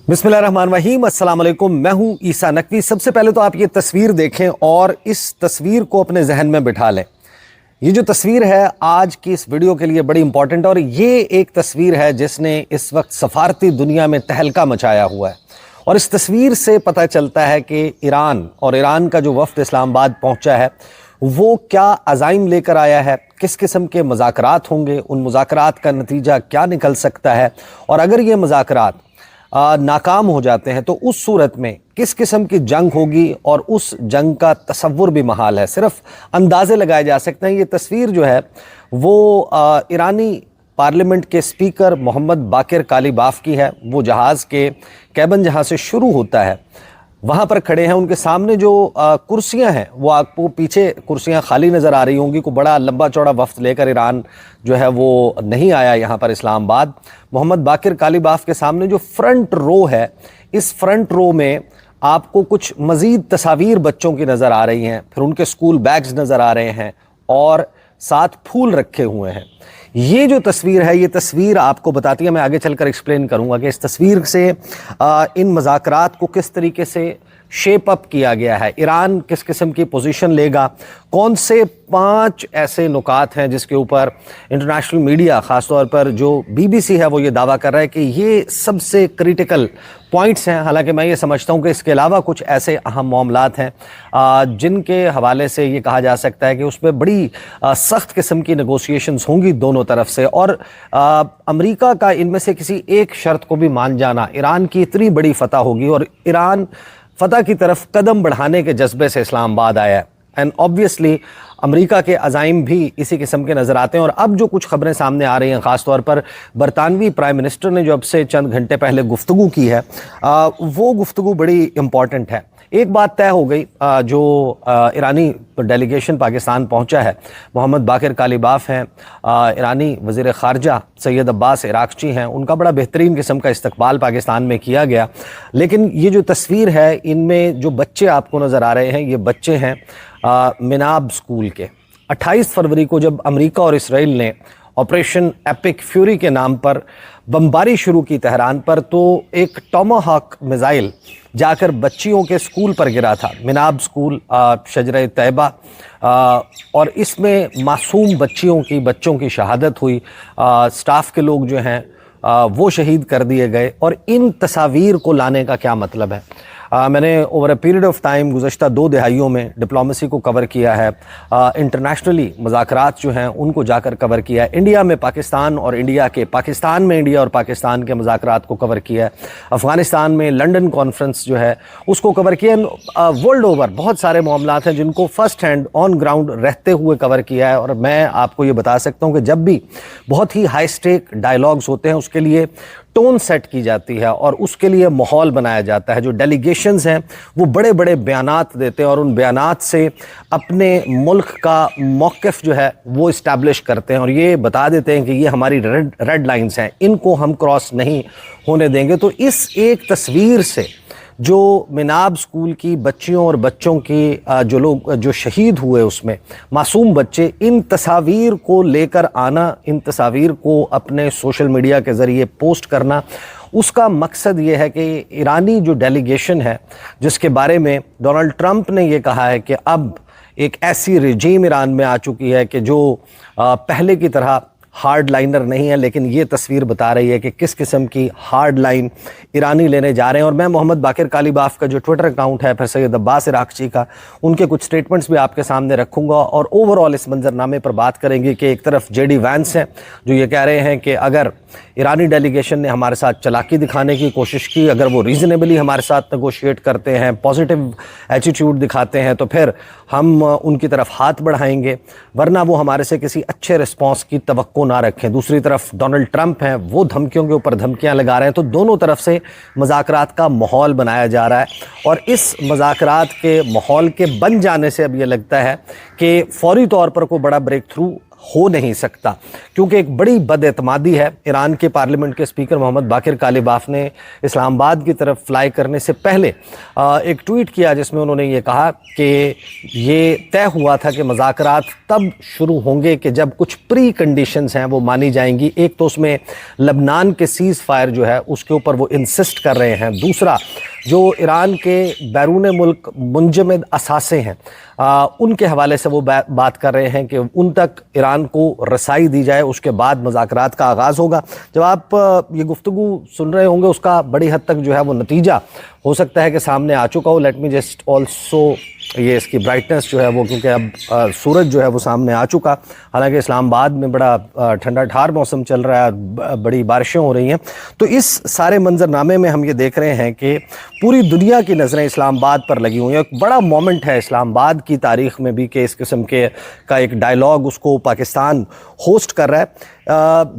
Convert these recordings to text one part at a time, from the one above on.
बिस्मिल्लाहिर्रहमानिर्रहीम, अस्सलाम वालेकुम। मैं हूं ईसा नकवी। सबसे पहले तो आप ये तस्वीर देखें और इस तस्वीर को अपने जहन में बिठा लें। ये जो तस्वीर है आज की इस वीडियो के लिए बड़ी इंपॉर्टेंट है और ये एक तस्वीर है जिसने इस वक्त सफारती दुनिया में तहलका मचाया हुआ है। और इस तस्वीर से पता चलता है कि ईरान और ईरान का जो वफ्द इस्लामाबाद पहुंचा है वो क्या अज़ाइम लेकर आया है, किस किस्म के मुज़ाकरात होंगे, उन मुज़ाकरात का नतीजा क्या निकल सकता है, और अगर ये मुज़ाकरात नाकाम हो जाते हैं तो उस सूरत में किस किस्म की जंग होगी और उस जंग का तसव्वुर भी महाल है। सिर्फ अंदाजे लगाए जा सकते हैं। ये तस्वीर जो है वो ईरानी पार्लियामेंट के स्पीकर मोहम्मद बाकिर कालीबाफ की है। वो जहाज़ के कैबिन जहाँ से शुरू होता है वहाँ पर खड़े हैं। उनके सामने जो कुर्सियाँ हैं वो आपको पीछे कुर्सियाँ खाली नज़र आ रही होंगी। को बड़ा लंबा चौड़ा वफ्द लेकर ईरान जो है वो नहीं आया यहाँ पर इस्लामाबाद। मोहम्मद बाकिर कालीबाफ के सामने जो फ्रंट रो है, इस फ्रंट रो में आपको कुछ मज़ीद तस्वीर बच्चों की नज़र आ रही हैं, फिर उनके स्कूल बैग्स नज़र आ रहे हैं और साथ फूल रखे हुए हैं। ये जो तस्वीर है ये तस्वीर आपको बताती है, मैं आगे चलकर एक्सप्लेन करूंगा कि इस तस्वीर से इन मज़ाकरात को किस तरीके से शेप अप किया गया है, ईरान किस किस्म की पोजीशन लेगा, कौन से 5 ऐसे नुकात हैं जिसके ऊपर इंटरनेशनल मीडिया ख़ासतौर पर जो BBC है वो ये दावा कर रहा है कि ये सबसे क्रिटिकल पॉइंट्स हैं। हालांकि मैं ये समझता हूँ कि इसके अलावा कुछ ऐसे अहम मामलात हैं जिनके हवाले से ये कहा जा सकता है कि उस पर बड़ी सख्त किस्म की नेगोशिएशंस होंगी दोनों तरफ से, और अमेरिका का इनमें से किसी एक शर्त को भी मान जाना ईरान की इतनी बड़ी फतह होगी। और ईरान फतह की तरफ कदम बढ़ाने के जज्बे से इस्लामाबाद आया है एंड ऑब्वियसली अमेरिका के अज़ाइम भी इसी किस्म के नज़र आते हैं। और अब जो कुछ खबरें सामने आ रही हैं, ख़ास तौर पर बरतानवी प्राइम मिनिस्टर ने जो अब से चंद घंटे पहले गुफ्तगू की है वो गुफ्तगू बड़ी इम्पॉर्टेंट है। एक बात तय हो गई, जो ईरानी डेलीगेशन पाकिस्तान पहुंचा है, मोहम्मद बाकिर कालीबाफ हैं, ईरानी वज़ीर ख़ारजा सैयद अब्बास इराक़ची हैं, उनका बड़ा बेहतरीन किस्म का इस्तकबाल पाकिस्तान में किया गया। लेकिन ये जो तस्वीर है इनमें जो बच्चे आपको नज़र आ रहे हैं ये बच्चे हैं मिनाब स्कूल के। 28 फरवरी को जब अमेरिका और इसराइल ने ऑपरेशन एपिक फ्यूरी के नाम पर बमबारी शुरू की तेहरान पर, तो एक टोमाहॉक मिसाइल जाकर बच्चियों के स्कूल पर गिरा था, मिनाब स्कूल शजर तैयबा, और इसमें मासूम बच्चों की शहादत हुई। स्टाफ के लोग जो हैं वो शहीद कर दिए गए। और इन तस्वीर को लाने का क्या मतलब है? मैंने over a period of time गुज़श्ता 2 दहाइयों में डिप्लोमेसी को कवर किया है, इंटरनेशनली मुज़ाकरात जो हैं उनको जाकर कवर किया है, इंडिया में पाकिस्तान और इंडिया के, पाकिस्तान में इंडिया और पाकिस्तान के मुज़ाकरात को कवर किया है, अफ़गानिस्तान में लंदन कॉन्फ्रेंस जो है उसको कवर किया। वर्ल्ड ओवर बहुत सारे मामलात हैं जिनको फ़र्स्ट हैंड ऑन ग्राउंड रहते हुए कवर किया है। और मैं आपको ये बता सकता हूँ कि जब भी बहुत ही हाई स्टेक डायलॉग्स होते हैं उसके लिए टोन सेट की जाती है और उसके लिए माहौल बनाया जाता है। जो डेलीगेशंस हैं वो बड़े बड़े बयानात देते हैं और उन बयानात से अपने मुल्क का मौक़िफ़ जो है वो इस्टेब्लिश करते हैं और ये बता देते हैं कि ये हमारी रेड लाइंस हैं, इनको हम क्रॉस नहीं होने देंगे। तो इस एक तस्वीर से जो मिनाब स्कूल की बच्चियों और बच्चों की जो लोग जो शहीद हुए उसमें मासूम बच्चे, इन तस्वीर को लेकर आना, इन तस्वीर को अपने सोशल मीडिया के ज़रिए पोस्ट करना, उसका मकसद ये है कि ईरानी जो डेलीगेशन है जिसके बारे में डोनाल्ड ट्रंप ने ये कहा है कि अब एक ऐसी रिजीम ईरान में आ चुकी है कि जो पहले की तरह हार्ड लाइनर नहीं है, लेकिन ये तस्वीर बता रही है कि किस किस्म की हार्ड लाइन ईरानी लेने जा रहे हैं। और मैं मोहम्मद बाकिर कालीबाफ का जो ट्विटर अकाउंट है, फिर सैयद अब्बास इराक़ची का, उनके कुछ स्टेटमेंट्स भी आपके सामने रखूंगा और ओवरऑल इस मंजरनामे पर बात करेंगे कि एक तरफ JD वैंस हैं जो ये कह रहे हैं कि अगर ईरानी डेलीगेशन ने हमारे साथ चालाकी दिखाने की कोशिश की, अगर वो रीज़नेबली हमारे साथ नेगोशिएट करते हैं, पॉजिटिव एटीट्यूड दिखाते हैं, तो फिर हम उनकी तरफ हाथ बढ़ाएंगे, वरना वो हमारे से किसी अच्छे रिस्पॉन्स की तवक्को ना रखें। दूसरी तरफ डोनाल्ड ट्रंप हैं, वो धमकियों के ऊपर धमकियां लगा रहे हैं। तो दोनों तरफ से मुज़ाकरात का माहौल बनाया जा रहा है और इस मुज़ाकरात के माहौल के बन जाने से अब ये लगता है कि फौरी तौर पर कोई बड़ा ब्रेक थ्रू ہو نہیں سکتا، کیونکہ ایک بڑی بد اعتمادی ہے۔ ایران کے پارلیمنٹ کے اسپیکر محمد باقر کالباف نے اسلام آباد کی طرف فلائی کرنے سے پہلے ایک ٹویٹ کیا جس میں انہوں نے یہ کہا کہ یہ طے ہوا تھا کہ مذاکرات تب شروع ہوں گے کہ جب کچھ پری کنڈیشنز ہیں وہ مانی جائیں گی۔ ایک تو اس میں لبنان کے سیز فائر جو ہے اس کے اوپر وہ انسسٹ کر رہے ہیں، دوسرا جو ایران کے بیرون ملک منجمد اثاثے ہیں ان کے حوالے سے وہ بات کر رہے ہیں کہ ان تک ایران کو رسائی دی جائے، اس کے بعد مذاکرات کا آغاز ہوگا۔ جب آپ یہ گفتگو سن رہے ہوں گے اس کا بڑی حد تک جو ہے وہ نتیجہ ہو سکتا ہے کہ سامنے آ چکا ہو۔ لیٹ می جسٹ آلسو یہ اس کی برائٹنس جو ہے وہ، کیونکہ اب سورج جو ہے وہ سامنے آ چکا، حالانکہ اسلام آباد میں بڑا ٹھنڈا ٹھار موسم چل رہا ہے، بڑی بارشیں ہو رہی ہیں۔ تو اس سارے منظرنامے میں ہم یہ دیکھ رہے ہیں کہ پوری دنیا کی نظریں اسلام آباد پر لگی ہوئی ہیں۔ ایک بڑا مومنٹ ہے اسلام آباد کی تاریخ میں بھی کہ اس قسم کے کا ایک ڈائیلاگ اس کو پاکستان ہوسٹ کر رہا ہے۔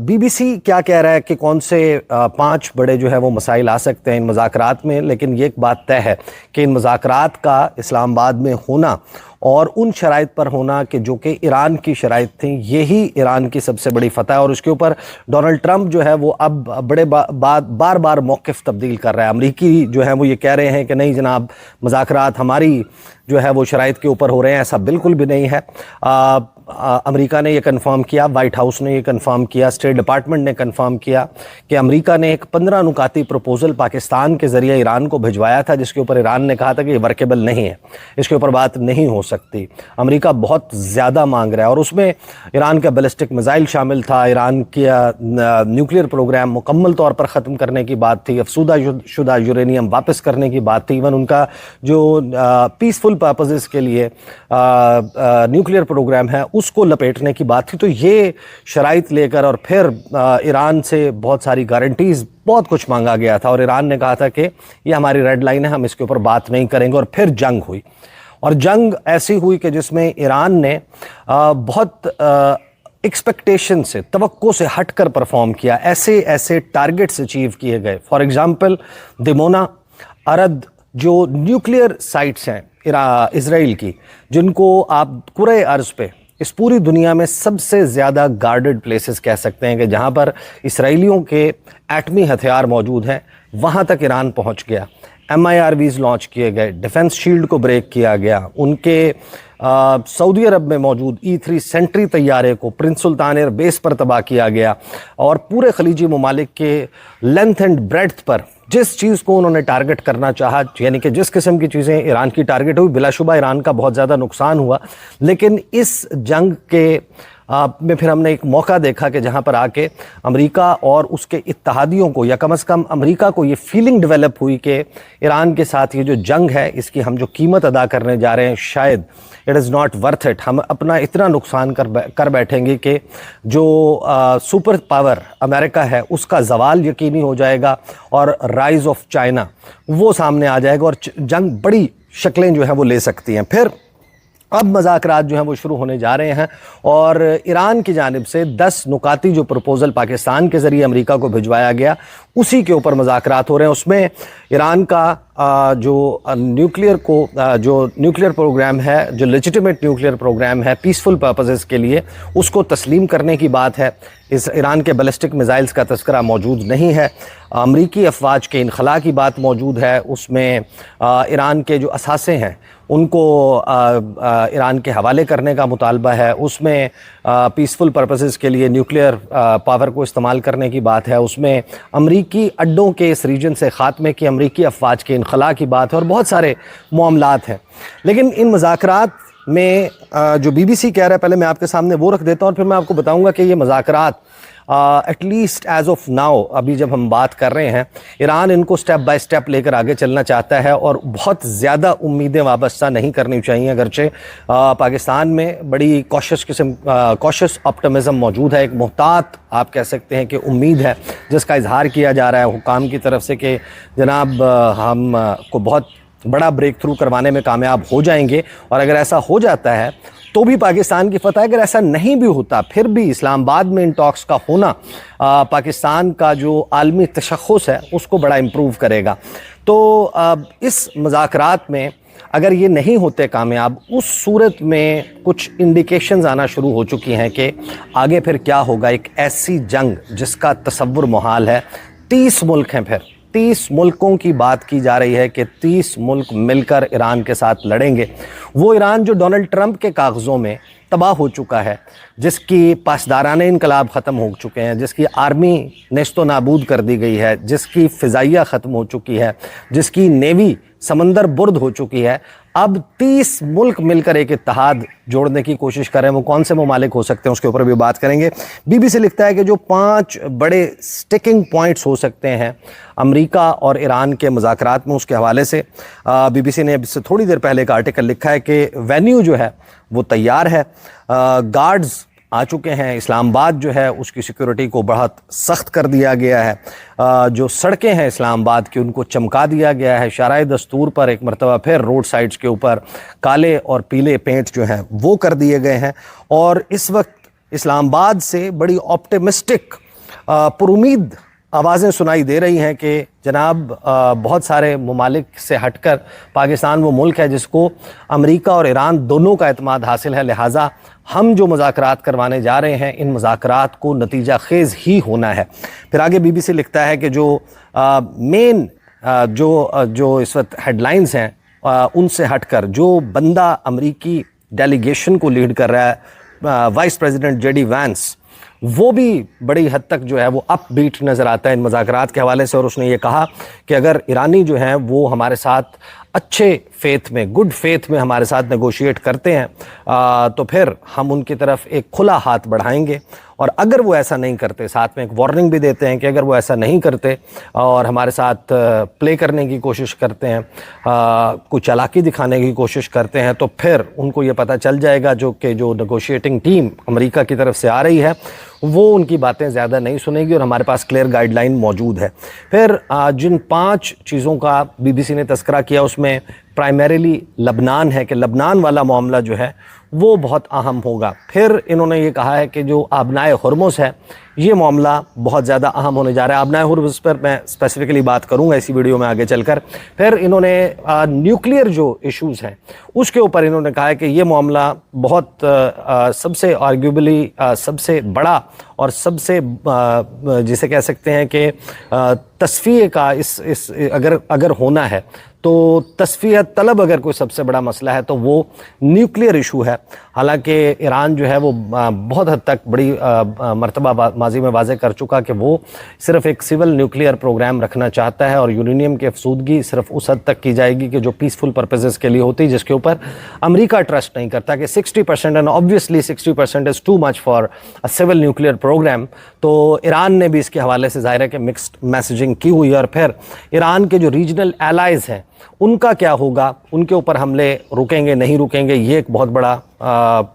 بی بی سی کیا کہہ رہا ہے کہ کون سے 5 بڑے جو ہے وہ مسائل آ سکتے ہیں ان مذاکرات میں، لیکن یہ ایک بات طے ہے کہ ان مذاکرات کا اسلام آباد میں ہونا اور ان شرائط پر ہونا کہ جو کہ ایران کی شرائط تھیں، یہی ایران کی سب سے بڑی فتح ہے۔ اور اس کے اوپر ڈونلڈ ٹرمپ جو ہے وہ اب بڑے بار بار موقف تبدیل کر رہا ہے۔ امریکی جو ہے وہ یہ کہہ رہے ہیں کہ نہیں جناب، مذاکرات ہماری جو ہے وہ شرائط کے اوپر ہو رہے ہیں، ایسا بالکل بھی نہیں ہے۔ امریکہ نے یہ کنفرم کیا، وائٹ ہاؤس نے یہ کنفرم کیا، اسٹیٹ ڈپارٹمنٹ نے کنفرم کیا کہ امریکہ نے ایک 15 نکاتی پروپوزل پاکستان کے ذریعے ایران کو بھجوایا تھا، جس کے اوپر ایران نے کہا تھا کہ یہ ورکیبل نہیں ہے، اس کے اوپر بات نہیں ہو سکتی۔ امریکہ بہت زیادہ مانگ رہا ہے اور اس میں ایران کا بیلسٹک میزائل شامل تھا، ایران کا نیوکلیئر پروگرام مکمل طور پر ختم کرنے کی بات تھی، افسودہ شدہ یورینیم واپس کرنے کی بات تھی، ایون ان کا جو پیسفل پرپزز کے لیے نیوکلیئر پروگرام ہے اس کو لپیٹنے کی بات تھی۔ تو یہ شرائط لے کر اور پھر ایران سے بہت ساری گارنٹیز، بہت کچھ مانگا گیا تھا اور ایران نے کہا تھا کہ یہ ہماری ریڈ لائن ہے، ہم اس کے اوپر بات نہیں کریں گے۔ اور پھر جنگ ہوئی، اور جنگ ایسی ہوئی کہ جس میں ایران نے بہت ایکسپیکٹیشن سے، توقع سے ہٹ کر پرفارم کیا، ایسے ٹارگٹس اچیو کیے گئے۔ فار ایگزامپل دیمونا، ارد، جو نیوکلیئر سائٹس ہیں اسرائیل کی، جن کو آپ کرۂ ارض پہ اس پوری دنیا میں سب سے زیادہ گارڈڈ پلیسز کہہ سکتے ہیں کہ جہاں پر اسرائیلیوں کے ایٹمی ہتھیار موجود ہیں، وہاں تک ایران پہنچ گیا۔ MIRVs لانچ کیے گئے، ڈیفنس شیلڈ کو بریک کیا گیا، ان کے سعودی عرب میں موجود E3 سینٹری طیارے کو پرنس سلطان ایئر بیس پر تباہ کیا گیا، اور پورے خلیجی ممالک کے لینتھ اینڈ بریڈتھ پر جس چیز کو انہوں نے ٹارگٹ کرنا چاہا، یعنی کہ جس قسم کی چیزیں ایران کی ٹارگٹ ہوئی، بلا شبہ ایران کا بہت زیادہ نقصان ہوا۔ لیکن اس جنگ کے میں پھر ہم نے ایک موقع دیکھا کہ جہاں پر آ کے امریکہ اور اس کے اتحادیوں کو، یا کم از کم امریکہ کو یہ فیلنگ ڈیولپ ہوئی کہ ایران کے ساتھ یہ جو جنگ ہے اس کی ہم جو قیمت ادا کرنے جا رہے ہیں، شاید it is not worth it, ہم اپنا اتنا نقصان کر بیٹھیں گے کہ جو سپر پاور امریکہ ہے اس کا زوال یقینی ہو جائے گا اور رائز آف چائنا وہ سامنے آ جائے گا، اور جنگ بڑی شکلیں جو ہیں وہ لے سکتی ہیں۔ پھر اب مذاکرات جو ہیں وہ شروع ہونے جا رہے ہیں، اور ایران کی جانب سے 10 نکاتی جو پروپوزل پاکستان کے ذریعے امریکہ کو بھجوایا گیا، اسی کے اوپر مذاکرات ہو رہے ہیں۔ اس میں ایران کا جو نیوکلیئر پروگرام ہے، جو لیجیٹیمیٹ نیوکلیئر پروگرام ہے پیسفل پرپزز کے لیے، اس کو تسلیم کرنے کی بات ہے۔ اس ایران کے بیلسٹک میزائلز کا تذکرہ موجود نہیں ہے۔ امریکی افواج کے انخلاء کی بات موجود ہے، اس میں ایران کے جو اثاثے ہیں ان کو ایران کے حوالے کرنے کا مطالبہ ہے، اس میں پیسفل پرپسز کے لیے نیوکلیئر پاور کو استعمال کرنے کی بات ہے، اس میں امریکی اڈوں کے اس ریجن سے خاتمے کی، امریکی افواج کے انخلاء کی بات ہے، اور بہت سارے معاملات ہیں۔ لیکن ان مذاکرات میں جو بی بی سی کہہ رہا ہے، پہلے میں آپ کے سامنے وہ رکھ دیتا ہوں اور پھر میں آپ کو بتاؤں گا کہ یہ مذاکرات at least as of now, ابھی جب ہم بات کر رہے ہیں، ایران ان کو سٹیپ بائی سٹیپ لے کر آگے چلنا چاہتا ہے، اور بہت زیادہ امیدیں وابستہ نہیں کرنی چاہیے، اگرچہ پاکستان میں بڑی کوشش آپٹمزم موجود ہے، ایک محتاط آپ کہہ سکتے ہیں کہ امید ہے جس کا اظہار کیا جا رہا ہے حکام کی طرف سے کہ جناب ہم کو بہت بڑا بریک تھرو کروانے میں کامیاب ہو جائیں گے، اور اگر ایسا ہو جاتا ہے تو بھی پاکستان کی فتح ہے۔ اگر ایسا نہیں بھی ہوتا پھر بھی اسلام آباد میں ان ٹاکس کا ہونا پاکستان کا جو عالمی تشخص ہے اس کو بڑا امپروو کرے گا۔ تو اس مذاکرات میں اگر یہ نہیں ہوتے کامیاب، اس صورت میں کچھ انڈیکیشنز آنا شروع ہو چکی ہیں کہ آگے پھر کیا ہوگا. ایک ایسی جنگ جس کا تصور محال ہے. 30 ملک ہیں، پھر 30 ملکوں کی بات کی جا رہی ہے کہ 30 ملک مل کر ایران کے ساتھ لڑیں گے. وہ ایران جو ڈونلڈ ٹرمپ کے کاغذوں میں تباہ ہو چکا ہے، جس کی پاسدارانہ انقلاب ختم ہو چکے ہیں، جس کی آرمی نیست و نابود کر دی گئی ہے، جس کی فضائیہ ختم ہو چکی ہے، جس کی نیوی سمندر برد ہو چکی ہے، اب 30 ملک مل کر ایک اتحاد جوڑنے کی کوشش کر رہے ہیں. وہ کون سے ممالک ہو سکتے ہیں اس کے اوپر بھی بات کریں گے. بی بی سی لکھتا ہے کہ جو 5 بڑے سٹیکنگ پوائنٹس ہو سکتے ہیں امریکہ اور ایران کے مذاکرات میں، اس کے حوالے سے بی بی سی نے اب سے تھوڑی دیر پہلے ایک آرٹیکل لکھا ہے کہ وینیو جو ہے وہ تیار ہے، گارڈز آ چکے ہیں، اسلام آباد جو ہے اس کی سیکیورٹی کو بہت سخت کر دیا گیا ہے، جو سڑکیں ہیں اسلام آباد کی ان کو چمکا دیا گیا ہے، شرائع دستور پر ایک مرتبہ پھر روڈ سائڈز کے اوپر کالے اور پیلے پینٹ جو ہیں وہ کر دیے گئے ہیں. اور اس وقت اسلام آباد سے بڑی آپٹیمسٹک پر امید آوازیں سنائی دے رہی ہیں کہ جناب بہت سارے ممالک سے ہٹ کر پاکستان وہ ملک ہے جس کو امریکہ اور ایران دونوں کا اعتماد حاصل ہے، لہٰذا ہم جو مذاکرات کروانے جا رہے ہیں ان مذاکرات کو نتیجہ خیز ہی ہونا ہے. پھر آگے بی بی سی لکھتا ہے کہ جو مین جو اس وقت ہیڈ لائنز ہیں ان سے ہٹ کر جو بندہ امریکی ڈیلیگیشن کو لیڈ کر رہا ہے، vice president J D Vance, وہ بھی بڑی حد تک جو ہے وہ اپ بیٹ نظر آتا ہے ان مذاکرات کے حوالے سے. اور اس نے یہ کہا کہ اگر ایرانی جو ہیں وہ ہمارے ساتھ اچھے فیتھ میں، گڈ فیتھ میں ہمارے ساتھ نیگوشیٹ کرتے ہیں تو پھر ہم ان کی طرف ایک کھلا ہاتھ بڑھائیں گے، اور اگر وہ ایسا نہیں کرتے، ساتھ میں ایک وارننگ بھی دیتے ہیں کہ اگر وہ ایسا نہیں کرتے اور ہمارے ساتھ پلے کرنے کی کوشش کرتے ہیں، کوئی چالاکی دکھانے کی کوشش کرتے ہیں، تو پھر ان کو یہ پتہ چل جائے گا جو نیگوشیٹنگ ٹیم امریکہ کی طرف سے آ رہی ہے وہ ان کی باتیں زیادہ نہیں سنے گی، اور ہمارے پاس کلیئر گائیڈ لائن موجود ہے. پھر جن 5 چیزوں کا بی بی سی نے تذکرہ کیا اس میں پرائمریلی لبنان ہے کہ لبنان والا معاملہ جو ہے وہ بہت اہم ہوگا. پھر انہوں نے یہ کہا ہے کہ جو آبنائے ہرمز ہے یہ معاملہ بہت زیادہ اہم ہونے جا رہا ہے. آبنائے ہرمز پر میں اسپیسیفکلی بات کروں گا اسی ویڈیو میں آگے چل کر. پھر انہوں نے نیوکلیئر جو ایشوز ہیں اس کے اوپر انہوں نے کہا ہے کہ یہ معاملہ بہت سب سے آرگیوبلی سب سے بڑا اور سب سے جسے کہہ سکتے ہیں کہ تصفیے کا اس اگر ہونا ہے تو تصفیہ طلب اگر کوئی سب سے بڑا مسئلہ ہے تو وہ نیوکلیئر ایشو ہے. حالانکہ ایران جو ہے وہ بہت حد تک بڑی مرتبہ ماضی میں واضح کر چکا کہ وہ صرف ایک سول نیوکلیئر پروگرام رکھنا چاہتا ہے، اور یورینیم کی افزودگی صرف اس حد تک کی جائے گی کہ جو پیسفل پرپزز کے لیے ہوتی، جس کے اوپر امریکہ ٹرسٹ نہیں کرتا کہ 60% and obviously 60% is too much for a civil nuclear programme. تو ایران نے بھی اس کے حوالے سے ظاہر ہے کہ مکسڈ میسیجنگ کی ہوئی ہے. اور پھر ایران کے جو ریجنل الائز ہیں ان کا کیا ہوگا، ان کے اوپر حملے رکیں گے نہیں رکیں گے، یہ ایک بہت بڑا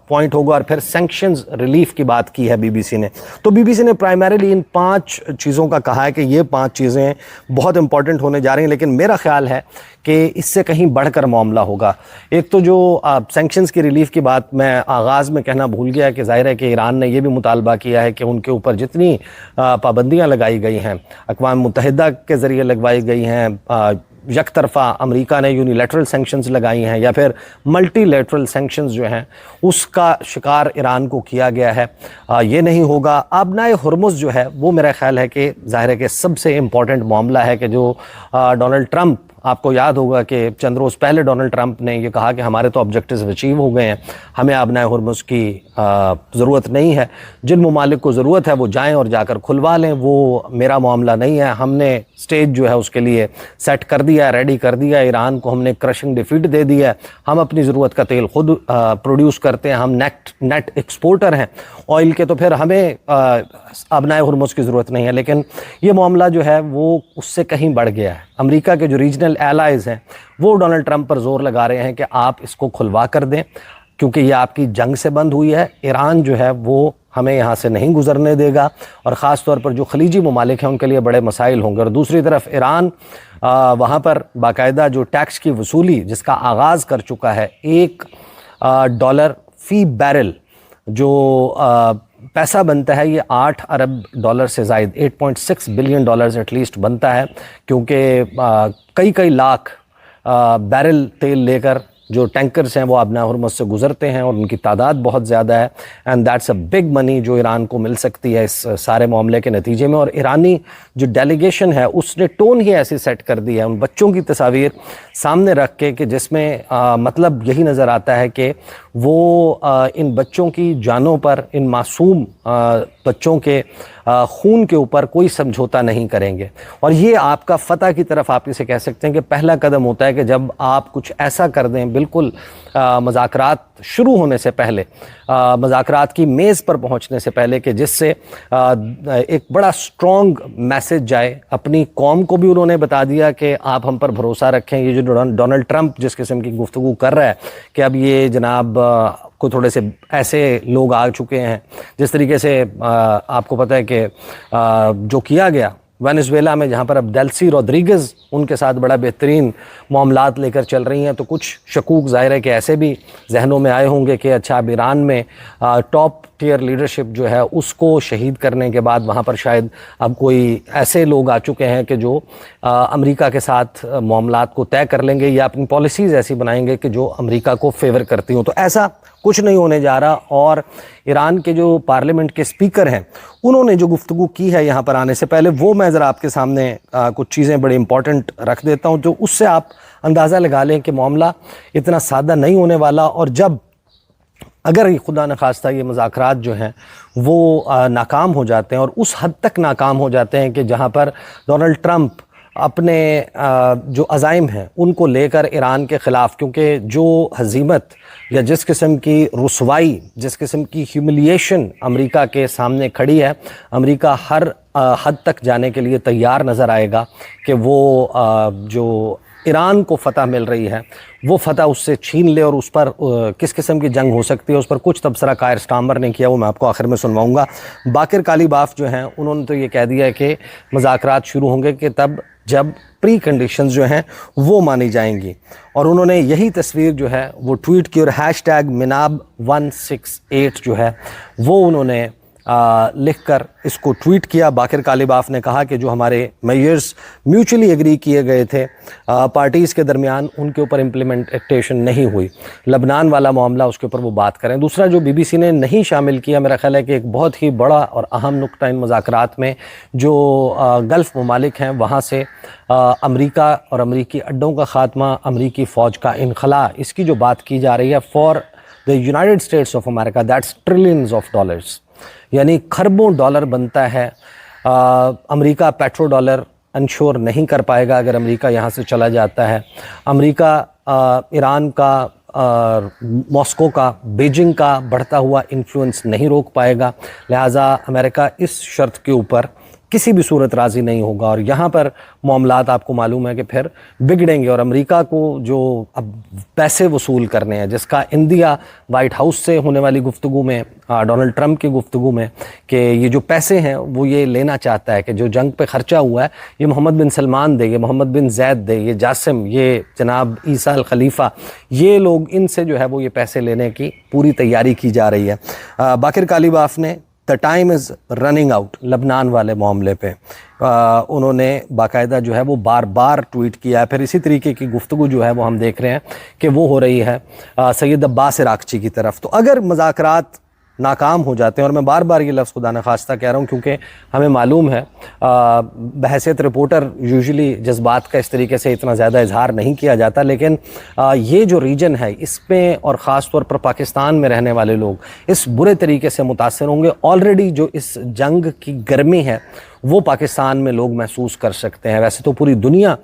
پوائنٹ ہوگا. اور پھر سینکشنز ریلیف کی بات کی ہے بی بی سی نے. تو بی بی سی نے پرائمریلی ان 5 چیزوں کا کہا ہے کہ یہ 5 چیزیں بہت امپورٹنٹ ہونے جا رہی ہیں، لیکن میرا خیال ہے کہ اس سے کہیں بڑھ کر معاملہ ہوگا. ایک تو جو سینکشنز کی ریلیف کی بات میں آغاز میں کہنا بھول گیا کہ ظاہر ہے کہ ایران نے یہ بھی مطالبہ کیا ہے کہ ان کے اوپر جتنی پابندیاں لگائی گئی ہیں اقوام متحدہ کے ذریعے لگوائی گئی ہیں، یک طرفہ امریکہ نے یونیلیٹرل سینکشنز لگائی ہیں یا پھر ملٹی لیٹرل سینکشنز جو ہیں اس کا شکار ایران کو کیا گیا ہے، یہ نہیں ہوگا. آبنائے ہرمز جو ہے وہ میرا خیال ہے کہ ظاہر ہے کہ سب سے امپورٹنٹ معاملہ ہے کہ جو ڈونلڈ ٹرمپ، آپ کو یاد ہوگا کہ چند روز پہلے ڈونلڈ ٹرمپ نے یہ کہا کہ ہمارے تو آبجیکٹیوز اچیو ہو گئے ہیں، ہمیں آبنائے ہرمز کی ضرورت نہیں ہے، جن ممالک کو ضرورت ہے وہ جائیں اور جا کر کھلوا لیں، وہ میرا معاملہ نہیں ہے. ہم نے سٹیج جو ہے اس کے لیے سیٹ کر دیا ہے، ریڈی کر دیا ہے، ایران کو ہم نے کرشنگ ڈیفیٹ دے دیا ہے، ہم اپنی ضرورت کا تیل خود پروڈیوس کرتے ہیں، ہم نیٹ ایکسپورٹر ہیں آئل کے، تو پھر ہمیں آبنائے ہرمز کی ضرورت نہیں ہے. لیکن یہ معاملہ جو ہے وہ اس سے کہیں بڑھ گیا ہے. امریکہ کے جو ریجنل ایلائز ہیں وہ ڈونلڈ ٹرمپ پر زور لگا رہے ہیں کہ آپ اس کو کھلوا کر دیں کیونکہ یہ آپ کی جنگ سے بند ہوئی ہے. ایران جو ہے وہ ہمیں یہاں سے نہیں گزرنے دے گا، اور خاص طور پر جو خلیجی ممالک ہیں ان کے لیے بڑے مسائل ہوں گے. اور دوسری طرف ایران وہاں پر باقاعدہ جو ٹیکس کی وصولی جس کا آغاز کر چکا ہے، $1 فی بیرل جو پیسہ بنتا ہے، یہ $8 ارب سے زائد $8.6 بلین ایٹ لیسٹ بنتا ہے، کیونکہ کئی لاکھ बैरल तेल लेकर जो टैंकर्स हैं वो आबना हुरमुज़ से गुजरते हैं और उनकी तादाद बहुत ज़्यादा है, and that's a big money जो ईरान को मिल सकती है इस सारे मामले के नतीजे में। और ईरानी जो डेलीगेशन है उसने टोन ही ऐसी सेट कर दी है उन बच्चों की तस्वीर सामने रख के कि जिसमें मतलब यही नज़र आता है कि वो इन बच्चों की जानों पर, इन मासूम बच्चों के खून के ऊपर कोई समझौता नहीं करेंगे। और ये आपका फ़तह की तरफ आप इसे कह सकते हैं कि पहला कदम होता है कि जब आप कुछ ऐसा कर दें बिल्कुल मुज़ाकरात शुरू होने से पहले, मुज़ाकरात की मेज़ पर पहुंचने से पहले, कि जिससे एक बड़ा स्ट्रॉन्ग मैसेज जाए। अपनी कौम को भी उन्होंने बता दिया कि आप हम पर भरोसा रखें। ये जो डोनाल्ड ट्रंप जिस किस्म की गुफ्तगू कर रहा है कि अब ये जनाब को थोड़े से ऐसे लोग आ चुके हैं जिस तरीके से आपको पता है कि जो किया गया वेनेजुएला में, जहाँ पर अब डेल्सी रोड्रिगेज़ उनके साथ बड़ा बेहतरीन मामलात लेकर चल रही हैं, तो कुछ शकूक ज़ाहिर है कि ऐसे भी जहनों में आए होंगे कि अच्छा अब ईरान में टॉप टियर लीडरशिप जो है उसको शहीद करने के बाद वहाँ पर शायद अब कोई ऐसे लोग आ चुके हैं कि जो अमेरिका के साथ मामलात को तय कर लेंगे या अपनी पॉलिसीज़ ऐसी बनाएंगे कि जो अमेरिका को फेवर करती हों। तो ऐसा कुछ नहीं होने जा रहा। और ईरान के जो पार्लियामेंट के स्पीकर हैं उन्होंने जो गुफ्तगू की है यहाँ पर आने से पहले, वो मैं ज़रा आपके सामने कुछ चीज़ें बड़ी इंपॉर्टेंट रख देता हूँ, जो उससे आप अंदाज़ा लगा लें कि मामला इतना सादा नहीं होने वाला। और जब अगर ये खुदा न खास्ता ये मुज़ाकरात जो हैं वो नाकाम हो जाते हैं, और उस हद तक नाकाम हो जाते हैं कि जहाँ पर डोनाल्ड ट्रंप अपने जो अज़ाइम हैं उनको लेकर ईरान के ख़िलाफ़, क्योंकि जो हज़ीमत या जिस किस्म की रुसवाई, जिस किस्म की ह्यूमिलिएशन अमेरिका के सामने खड़ी है, अमेरिका हर हद तक जाने के लिए तैयार नज़र आएगा कि वो जो ईरान को फ़तह मिल रही है वो फ़तह उससे छीन ले। और उस पर किस किस्म की जंग हो सकती है उस पर कुछ तबसरा कायर स्टामर ने किया, वो मैं आपको आखिर में सुनवाऊँगा। बाकिर कालीबाफ जो हैं उन्होंने तो ये कह दिया है कि मुज़ाकरात शुरू होंगे कि तब जब प्री कंडीशंस जो हैं वो मानी जाएंगी। और उन्होंने यही तस्वीर जो है वो ट्वीट की, और हैशटैग मिनाब168 जो है वो उन्होंने लिखकर इसको ट्वीट किया। बाकिर कालीबाफ ने कहा कि जो हमारे मेजर्स म्यूचुअली एग्री किए गए थे पार्टीज़ के दरमियान, उनके ऊपर इम्प्लीमेंटेशन नहीं हुई। लबनान वाला मामला, उसके ऊपर वो बात करें। दूसरा जो BBC ने नहीं शामिल किया, मेरा ख्याल है कि एक बहुत ही बड़ा और अहम नुक्ता इन मुज़ाकरात में, जो गल्फ़ ममालिक हैं वहाँ से अमरीका और अमरीकी अड्डों का ख़ात्मा, अमरीकी फ़ौज का इनखला, इसकी जो बात की जा रही है for the United states of America, that's trillions of dollars, यानी खरबों डॉलर बनता है। अमेरिका पेट्रो डॉलर इंश्योर नहीं कर पाएगा अगर अमेरिका यहाँ से चला जाता है। अमेरिका ईरान का, मॉस्को का, बीजिंग का बढ़ता हुआ इन्फ्लुएंस नहीं रोक पाएगा। लिहाजा अमेरिका इस शर्त के ऊपर किसी भी सूरत राज़ी नहीं होगा, और यहाँ पर मामलात आपको मालूम है कि फिर बिगड़ेंगे। और अमेरिका को जो अब पैसे वसूल करने हैं, जिसका इंदिया वाइट हाउस से होने वाली गुफ्तगू में, डोनाल्ड ट्रंप की गुफ्तगू में, कि ये जो पैसे हैं वो ये लेना चाहता है कि जो जंग पे ख़र्चा हुआ है ये मोहम्मद बिन सलमान दे, ये मोहम्मद बिन जैद दे, ये जासिम, ये जनाब ईसा अल खलीफा, ये लोग, इनसे जो है वो ये पैसे लेने की पूरी तैयारी की जा रही है। बाकिर कालीबाफ ने the time is running out लबनान वाले मामले पे उन्होंने बाकायदा जो है वो बार बार ट्वीट किया है। फिर इसी तरीके की गुफ्तगू जो है वो हम देख रहे हैं कि वो हो रही है सैयद अब्बास इराक़ची की तरफ। तो अगर मुज़ाकरात नाकाम हो जाते हैं, और मैं बार बार ये लफ्ज़ खुदा न खास्ता कह रहा हूँ क्योंकि हमें मालूम है बहैसियत रिपोर्टर यूजुअली जज्बात का इस तरीके से इतना ज़्यादा इजहार नहीं किया जाता, लेकिन ये जो रीजन है इसमें, और ख़ास तौर पर पाकिस्तान में रहने वाले लोग इस बुरे तरीके से मुतासर होंगे। ऑलरेडी जो इस जंग की गर्मी है वो पाकिस्तान में लोग महसूस कर सकते हैं। वैसे तो पूरी दुनिया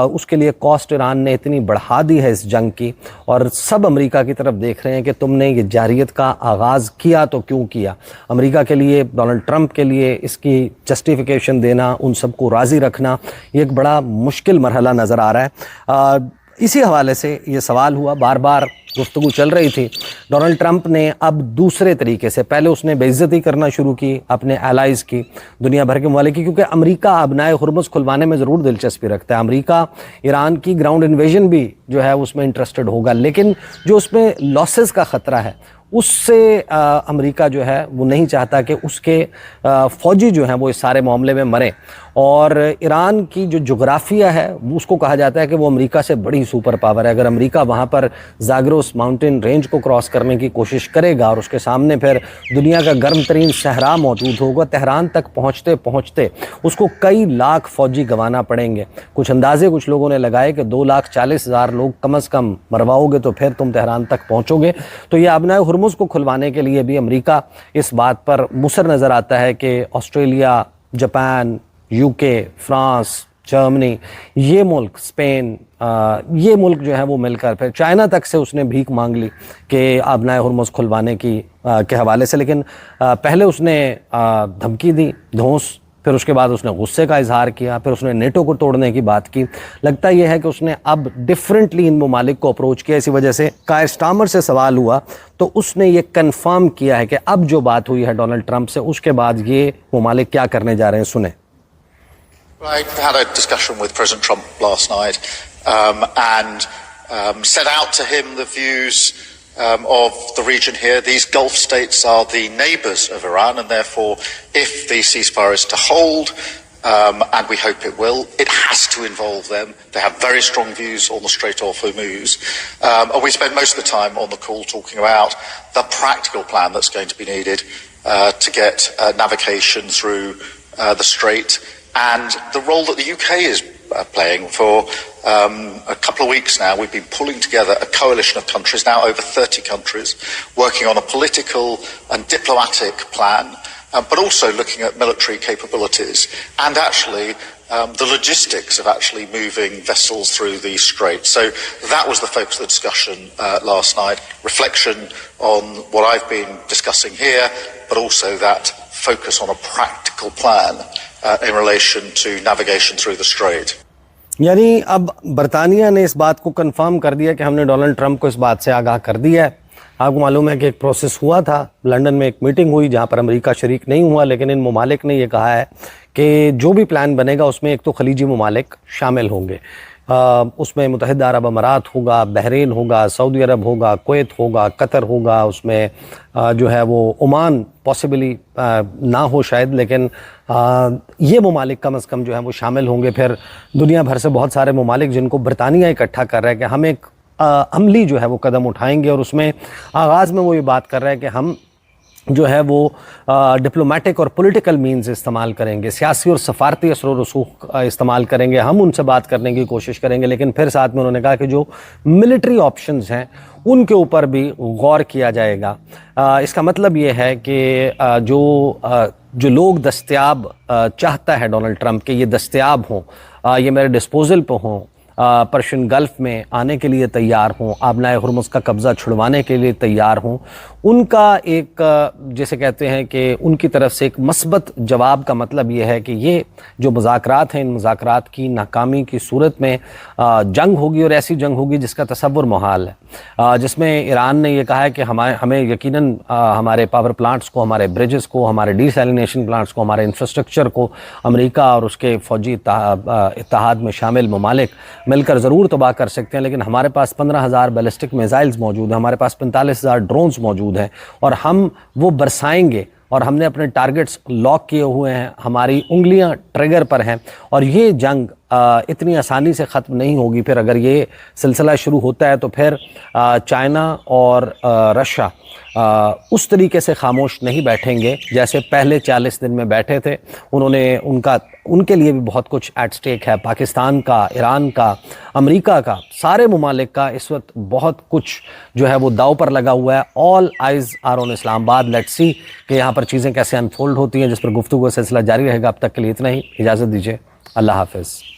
उसके लिए कॉस्ट ईरान ने इतनी बढ़ा दी है इस जंग की, और सब अमेरिका की तरफ देख रहे हैं कि तुमने ये जारियत का आगाज़ किया तो क्यों किया। अमेरिका के लिए, डोनाल्ड ट्रंप के लिए इसकी जस्टिफिकेशन देना, उन सबको राज़ी रखना, ये एक बड़ा मुश्किल मरहला नज़र आ रहा है। इसी हवाले से ये सवाल हुआ, बार बार गुफ्तगू चल रही थी, डोनाल्ड ट्रंप ने अब दूसरे तरीके से, पहले उसने बेइज्जती करना शुरू की अपने एलाइज़ की, दुनिया भर के ममालिक की, क्योंकि अमेरिका अबनाए हुर्मुज़ खुलवाने में ज़रूर दिलचस्पी रखता है। अमेरिका ईरान की ग्राउंड इन्वेजन भी जो है उसमें इंटरेस्टेड होगा, लेकिन जो उसमें लॉसेस का ख़तरा है उससे अमेरिका जो है वो नहीं चाहता कि उसके फ़ौजी जो हैं वो इस सारे मामले में मरें। और ईरान की जो जोग्राफिया है उसको कहा जाता है कि वो अमेरिका से बड़ी सुपर पावर है। अगर अमेरिका वहाँ पर ज़ाग्रोस माउंटेन रेंज को क्रॉस करने की कोशिश करेगा और उसके सामने फिर दुनिया का गर्म तरीन सहरा मौजूद होगा, तेहरान तक पहुँचते पहुँचते उसको कई लाख फ़ौजी गंवाना पड़ेंगे। कुछ अंदाजे कुछ लोगों ने लगाए कि 2,40,000 लोग कम अज़ कम मरवाओगे तो फिर तुम तेहरान तक पहुँचोगे। तो ये अबनाए हुर्मुज़ को खुलवाने के लिए भी अमेरिका इस बात पर मुसर नज़र आता है कि Australia, Japan, UK, France, Germany, ये मुल्क, स्पेन, ये मुल्क जो है वो मिलकर फिर चाइना तक से उसने भीख मांग ली कि अबनाए हुर्मुज़ खुलवाने की के हवाले से। लेकिन पहले उसने धमकी दी, धौंस, फिर उसके बाद उसने गुस्से का इजहार किया, फिर उसने नेटो को तोड़ने की बात की। लगता यह है कि उसने अब डिफरेंटली इन ममालिक को अप्रोच किया। इसी वजह से कायर स्टार्मर से सवाल हुआ तो उसने ये कंफर्म किया है कि अब जो बात हुई है डोनाल्ड ट्रंप से, उसके बाद ये ममालिक क्या करने जा रहे हैं, सुने। I had a discussion with President Trump last night and set out to him the views of the region here. These Gulf states are the neighbours of Iran, and therefore, if the ceasefire is to hold, and we hope it will, it has to involve them. They have very strong views on the Strait of Hormuz. And we spent most of the time on the call talking about the practical plan that's going to be needed to get navigation through the Strait, and the role that the UK is playing. For a couple of weeks now, we've been pulling together a coalition of countries, now over 30 countries, working on a political and diplomatic plan, but also looking at military capabilities and actually the logistics of actually moving vessels through the Strait. So that was the focus of the discussion last night. Reflection on what I've been discussing here, but also that focus on a practical plan in relation to navigation through the Strait. यानी अब बरतानिया ने इस बात को confirm कर दिया कि हमने डोनाल्ड ट्रंप को इस बात से आगाह कर दिया है। आपको मालूम है कि एक प्रोसेस हुआ था, लंदन में एक मीटिंग हुई जहां पर अमेरिका शरीक नहीं हुआ, लेकिन इन ममालिक ने ये कहा है कि जो भी प्लान बनेगा उसमें एक तो खलीजी ममालिक शामिल होंगे। उसमें मुत्तहिदा अरब अमारात होगा, बहरीन होगा, सऊदी अरब होगा, कुवैत होगा, कतर होगा, उसमें जो है वो ओमान पॉसिबली ना हो शायद, लेकिन ये ममालिक कम अज़ कम जो है वो शामिल होंगे। फिर दुनिया भर से बहुत सारे ममालिक जिनको बरतानिया इकट्ठा कर रहा है कि हम एक अमली जो है वो कदम उठाएंगे, और उसमें आगाज़ में वो ये बात कर रहा है कि हम जो है वो डिप्लोमेटिक और पॉलिटिकल मीन्स इस्तेमाल करेंगे, सियासी और सफारती असर व रसूख इस्तेमाल करेंगे, हम उनसे बात करने की कोशिश करेंगे। लेकिन फिर साथ में उन्होंने कहा कि जो मिलिट्री ऑप्शंस हैं उनके ऊपर भी गौर किया जाएगा। इसका मतलब ये है कि जो लोग दस्तयाब चाहता है डोनाल्ड ट्रंप के ये दस्तयाब हों, ये मेरे डिस्पोजल पे हों, पर्शियन गल्फ़ में आने के लिए तैयार हों, अबनाए हुर्मुज़ का कब्ज़ा छुड़वाने के लिए तैयार हों, उनका एक जैसे कहते हैं कि उनकी तरफ से एक मस्बत जवाब का मतलब ये है कि ये जो मुज़ाकरात हैं, इन मुज़ाकरात की नाकामी की सूरत में जंग होगी, और ऐसी जंग होगी जिसका तसव्वुर मुहाल है, जिसमें ईरान ने ये कहा है कि हमें यकीनन हमारे पावर प्लांट्स को, हमारे ब्रिजेस को, हमारे डीसैलिनेशन प्लांट्स को, हमारे इंफ्रास्ट्रक्चर को अमेरिका और उसके फ़ौजी इत्तेहाद में शामिल ममालिक मिलकर ज़रूर तबाह कर सकते हैं। लेकिन हमारे पास 15,000 बैलिस्टिक मिसाइल्स मौजूद हैं, हमारे पास 45,000 ड्रोन्स मौजूद हैं, और हम वो बरसाएंगे, और हमने अपने टारगेट्स लॉक किए हुए हैं, हमारी उंगलियां ट्रिगर पर हैं, और ये जंग इतनी आसानी से ख़त्म नहीं होगी। फिर अगर ये सिलसिला शुरू होता है तो फिर चाइना और रशिया उस तरीके से खामोश नहीं बैठेंगे जैसे पहले 40 दिन में बैठे थे। उनके लिए भी बहुत कुछ एट स्टेक है, पाकिस्तान का, ईरान का, अमेरिका का, सारे ममालिक का इस वक्त बहुत कुछ जो है वो दाव पर लगा हुआ है। All eyes are on Islamabad. Let's see कि यहाँ पर चीज़ें कैसे अनफोल्ड होती हैं, जिस पर गुफ्तगू का सिलसिला जारी रहेगा। अब तक के लिए इतना ही, इजाज़त दीजिए, अल्लाह हाफ़िज़।